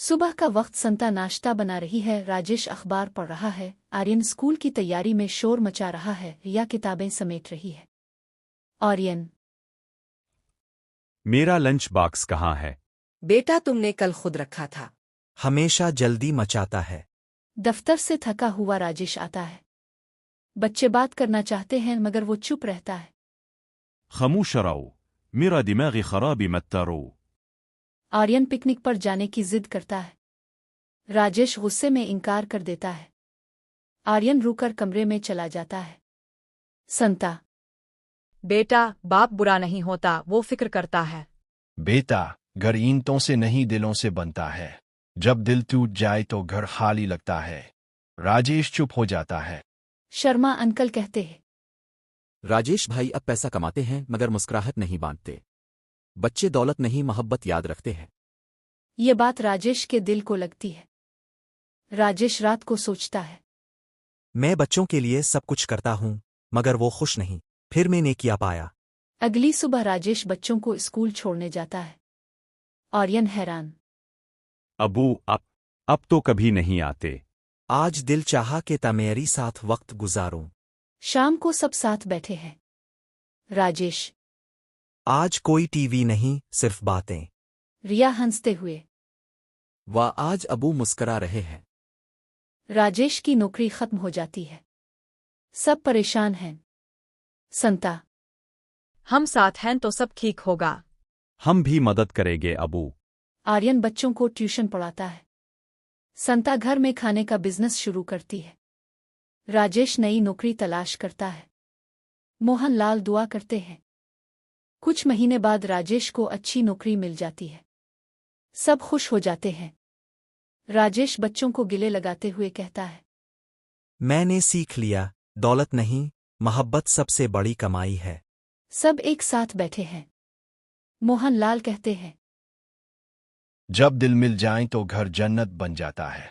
सुबह का वक्त संता नाश्ता बना रही है, राजेश अखबार पढ़ रहा है, आर्यन स्कूल की तैयारी में शोर मचा रहा है, रिया किताबें समेट रही है। आर्यन, मेरा लंच बॉक्स कहाँ है? बेटा तुमने कल खुद रखा था। हमेशा जल्दी मचाता है। दफ्तर से थका हुआ राजेश आता है। बच्चे बात करना चाहते हैं मगर वो चुप रहता है। खामोश रहो, मेरा दिमागी खराबी मत करो। आर्यन पिकनिक पर जाने की जिद करता है। राजेश गुस्से में इनकार कर देता है। आर्यन रुककर कमरे में चला जाता है। संता, बेटा, बाप बुरा नहीं होता, वो फिक्र करता है। बेटा, घर ईंटों से नहीं दिलों से बनता है। जब दिल टूट जाए तो घर खाली लगता है। राजेश चुप हो जाता है। शर्मा अंकल कहते हैं। राजेश भाई अब पैसा कमाते हैं मगर मुस्कुराहट नहीं बांटते। बच्चे दौलत नहीं मोहब्बत याद रखते हैं। ये बात राजेश के दिल को लगती है। राजेश रात को सोचता है। मैं बच्चों के लिए सब कुछ करता हूँ मगर वो खुश नहीं, फिर मैंने क्या पाया। अगली सुबह राजेश बच्चों को स्कूल छोड़ने जाता है। आर्यन हैरान। अबू, अब तो कभी नहीं आते। आज दिल चाहा कि मेरी साथ वक्त गुजारूं। शाम को सब साथ बैठे हैं। राजेश, आज कोई टीवी नहीं, सिर्फ बातें। रिया हंसते हुए। वाह, आज अबू मुस्करा रहे हैं। राजेश की नौकरी खत्म हो जाती है। सब परेशान हैं। संता, हम साथ हैं तो सब ठीक होगा। हम भी मदद करेंगे अबू। आर्यन बच्चों को ट्यूशन पढ़ाता है। संता घर में खाने का बिजनेस शुरू करती है। राजेश नई नौकरी तलाश करता है। मोहन लाल दुआ करते हैं। कुछ महीने बाद राजेश को अच्छी नौकरी मिल जाती है। सब खुश हो जाते हैं। राजेश बच्चों को गिले लगाते हुए कहता है। मैंने सीख लिया, दौलत नहीं, मोहब्बत सबसे बड़ी कमाई है। सब एक साथ बैठे हैं। मोहन लाल कहते हैं। जब दिल मिल जाए तो घर जन्नत बन जाता है।